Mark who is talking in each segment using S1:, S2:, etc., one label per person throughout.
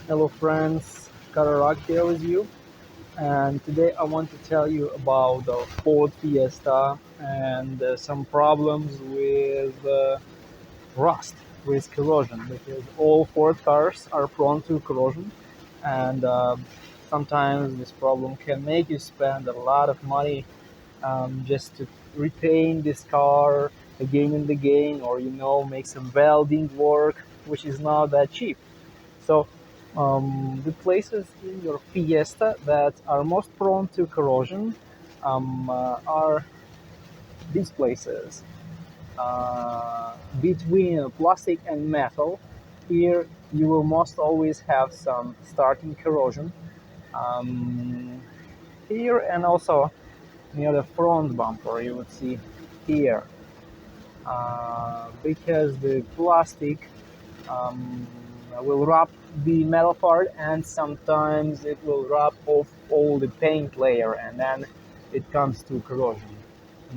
S1: Hello friends, Kararak here with you, and today I want to tell you about the Ford Fiesta and some problems with rust, with corrosion, because all Ford cars are prone to corrosion, and sometimes this problem can make you spend a lot of money just to repaint this car again and again, or make some welding work, which is not that cheap. So the places in your Fiesta that are most prone to corrosion are these places. Between plastic and metal, here you will most always have some starting corrosion. Um, Here and also near the front bumper, you would see here, because the plastic um, will rub the metal part, and sometimes it will rub off all the paint layer, and then it comes to corrosion.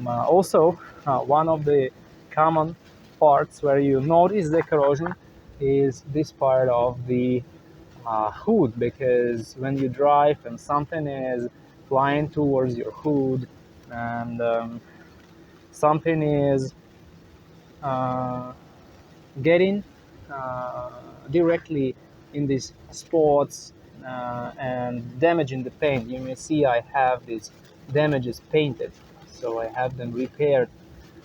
S1: Also, one of the common parts where you notice the corrosion is this part of the hood, because when you drive and something is flying towards your hood, and something is uh, getting uh, directly in these spots and damaging the paint. You may see I have these damages painted, so I have them repaired.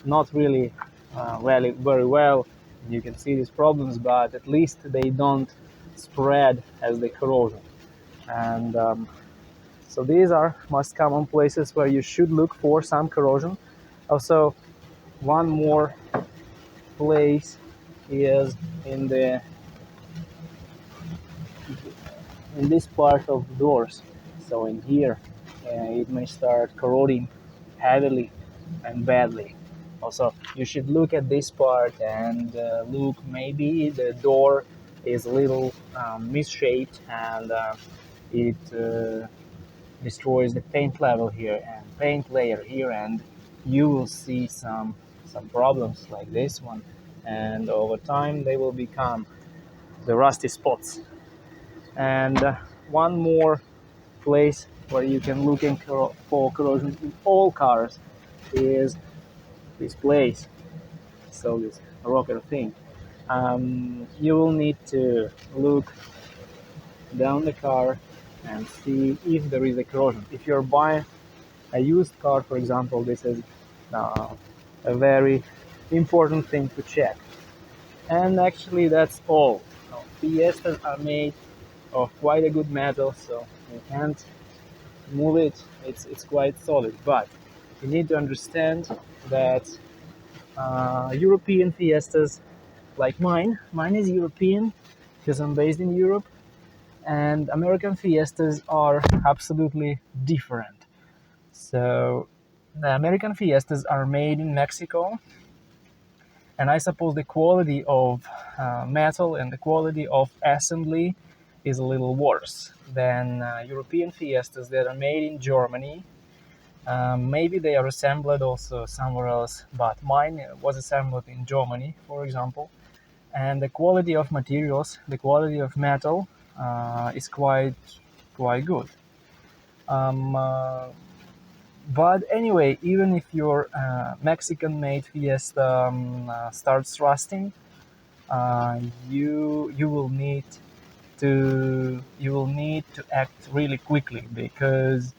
S1: Not really very well. You can see these problems, but at least they don't spread as the corrosion. And so these are most common places where you should look for some corrosion. Also, one more place is in the in this part of the doors. So in here, it may start corroding heavily and badly. Also, you should look at this part and look, maybe the door is a little misshaped, and it destroys the paint level here and paint layer here, and you will see some problems like this one, and over time they will become the rusty spots. And one more place where you can look in for corrosion in all cars is this place. So this rocker thing. You will need to look down the car and see if there is a corrosion. If you're buying a used car, for example, this is uh, a very important thing to check. And actually, that's all. Fiestas are made of quite a good metal, so you can't move it. It's quite solid, but you need to understand that European Fiestas, like mine is European because I'm based in Europe, and American Fiestas are absolutely different. So the American Fiestas are made in Mexico, and I suppose the quality of metal and the quality of assembly is a little worse than European Fiestas that are made in Germany. Maybe they are assembled also somewhere else, but mine was assembled in Germany, for example. And the quality of materials, the quality of metal, is quite good. Um, uh, but anyway, even if your Mexican-made Fiesta starts rusting, uh, you will need to act really quickly, because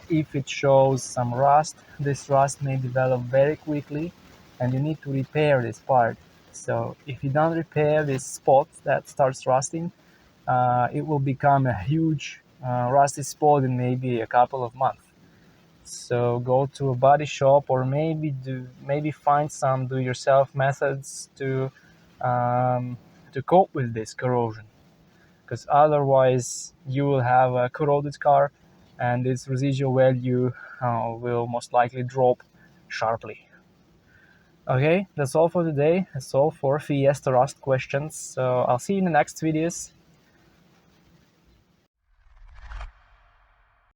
S1: if it shows some rust, this rust may develop very quickly, and you need to repair this part. So if you don't repair this spot that starts rusting, it will become a huge rusty spot in maybe a couple of months. So go to a body shop, or maybe find some do-yourself methods to cope with this corrosion, because otherwise you will have a corroded car, and its residual value will most likely drop sharply. Okay, that's all for today. That's all for Fiesta Rust questions. So I'll see you in the next videos.